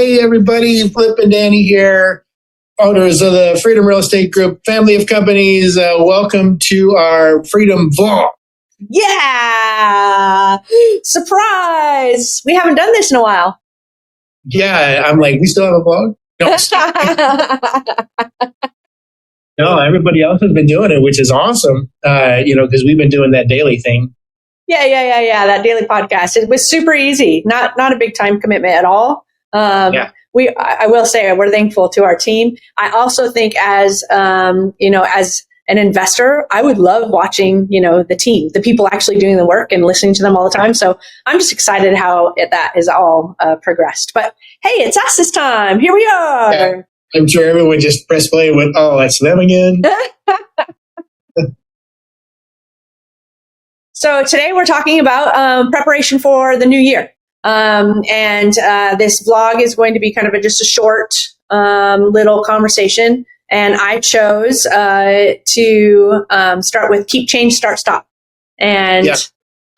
Hey, everybody, Flip and Dani here, owners of the Freedom Real Estate Group, family of companies. Welcome to our Freedom Vlog. Yeah! Surprise! We haven't done this in a while. Yeah, I'm like, we still have a vlog? No, no, everybody else has been doing it, which is awesome, because we've been doing that daily thing. Yeah, that daily podcast. It was super easy, not a big time commitment at all. I will say we're thankful to our team. I also think as an investor, I would love watching, the team, the people actually doing the work and listening to them all the time. So I'm just excited how that has all progressed. But hey, it's us this time. Here we are. Yeah, I'm sure everyone just pressed play and went, oh, that's them again. So today we're talking about preparation for the new year. This vlog is going to be kind of just a short little conversation. And I chose to start with keep, change, start, stop. And yeah,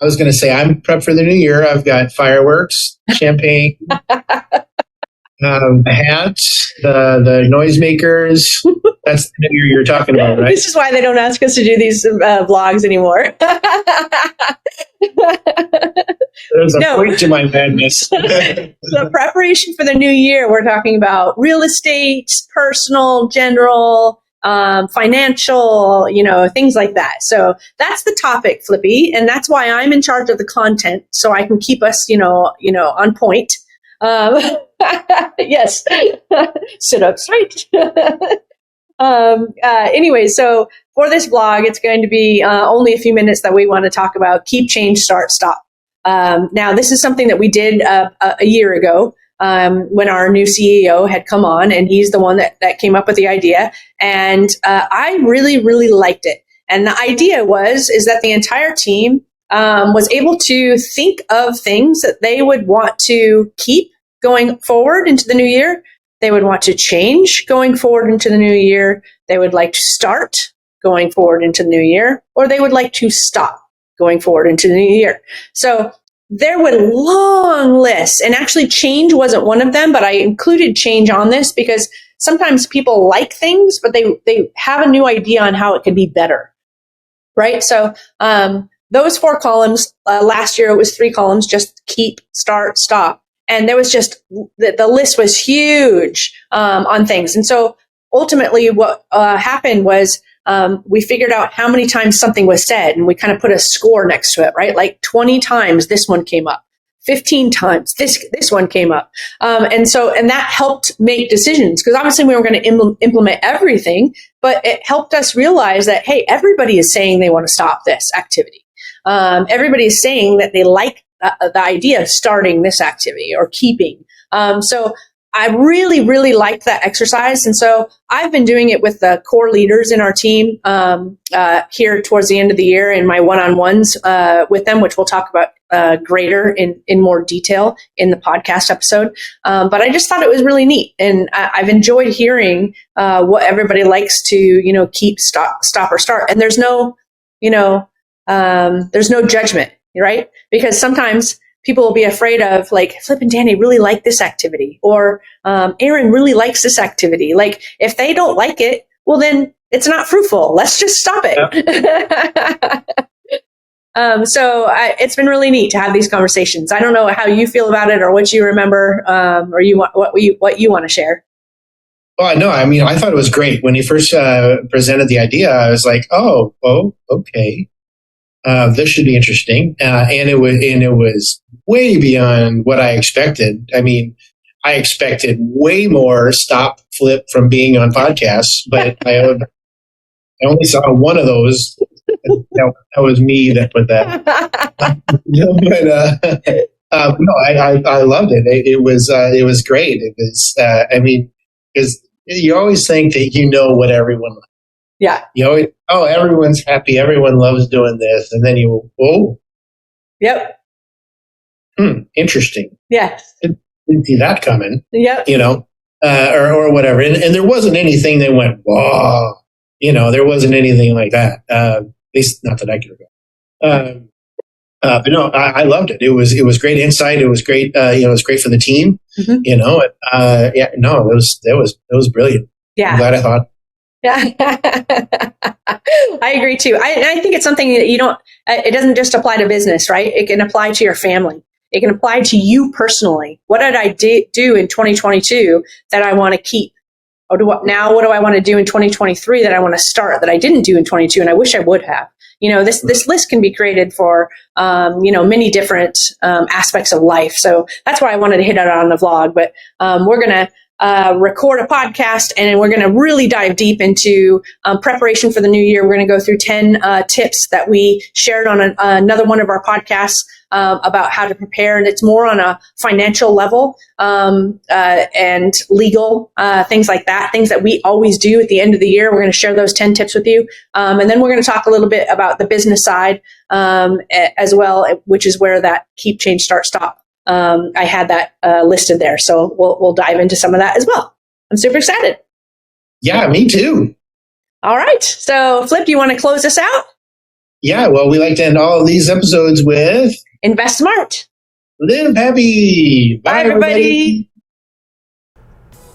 I was going to say, I'm prepped for the new year. I've got fireworks, champagne, hats, the noisemakers. That's the new year you're talking about, right? This is why they don't ask us to do these vlogs anymore. There's a point to my madness. So preparation for the new year, we're talking about real estate, personal, general, financial, things like that. So that's the topic, Flippy. And that's why I'm in charge of the content. So I can keep us, on point. Yes. Sit up straight. Anyway, so for this vlog, it's going to be only a few minutes that we want to talk about keep, change, start, stop. Now, this is something that we did a year ago when our new CEO had come on, and he's the one that came up with the idea. And I really, really liked it. And the idea is that the entire team was able to think of things that they would want to keep going forward into the new year. They would want to change going forward into the new year. They would like to start going forward into the new year, or they would like to stop going forward into the new year. So there were long lists, and actually change wasn't one of them, but I included change on this because sometimes people like things, but they have a new idea on how it could be better, right? So those 4 columns, last year it was 3 columns, just keep, start, stop. And there was just, the list was huge on things. And so ultimately what happened was we figured out how many times something was said, and we kind of put a score next to it, right? Like 20 times this one came up, 15 times this one came up. And that helped make decisions, because obviously we were going to implement everything, but it helped us realize that, hey, everybody is saying they want to stop this activity. Everybody is saying that they like the idea of starting this activity or keeping. So I really, really liked that exercise. And so I've been doing it with the core leaders in our team here towards the end of the year in my one-on-ones with them, which we'll talk about greater in more detail in the podcast episode. But I just thought it was really neat. And I've enjoyed hearing what everybody likes to, keep, stop, or start. And there's no judgment, right? Because sometimes people will be afraid of, like, Flip and Dani really like this activity, or Aaron really likes this activity. Like, if they don't like it, well, then it's not fruitful. Let's just stop it. Yep. So it's been really neat to have these conversations. I don't know how you feel about it, or what you remember, or what you want to share. Well, no, I mean, I thought it was great when he first presented the idea. I was like, oh, okay. This should be interesting. And it was way beyond what I expected. I mean, I expected way more stop Flip from being on podcasts, but I only saw one of those. That was me that put that. No, I loved it. It was great. It was, because you always think that you know what everyone likes. Yeah. You always, everyone's happy. Everyone loves doing this. And then Yep. Interesting. Yes. Didn't see that coming. Yep. Or whatever. And there wasn't anything that went, whoa. There wasn't anything like that. At least not that I could recall. But no, I loved it. It was great insight. It was great. It was great for the team. Mm-hmm. It was brilliant. Yeah. I'm glad I thought. Yeah, I agree too. I think it's something that it doesn't just apply to business, right? It can apply to your family. It can apply to you personally. What did I do in 2022 that I want to keep? What do I want to do in 2023 that I want to start that I didn't do in 22 and I wish I would have? This list can be created for, many different aspects of life. So that's why I wanted to hit it on the vlog. But we're going to record a podcast, and we're going to really dive deep into preparation for the new year. We're going to go through 10 tips that we shared on another one of our podcasts about how to prepare, and it's more on a financial level and legal things like that, things that we always do at the end of the year. We're going to share those 10 tips with you, and then we're going to talk a little bit about the business side as well, which is where that keep, change, start, stop. I had that listed there, so we'll dive into some of that as well. I'm super excited. Yeah, me too. All right, so Flip, do you want to close us out? Yeah, well, we like to end all of these episodes with invest smart, live happy. Bye everybody.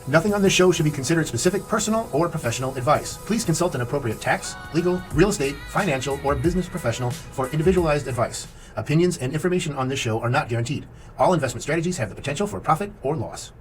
Nothing on this show should be considered specific personal or professional advice. Please consult an appropriate tax, legal, real estate, financial, or business professional for individualized advice. Opinions and information on this show are not guaranteed. All investment strategies have the potential for profit or loss.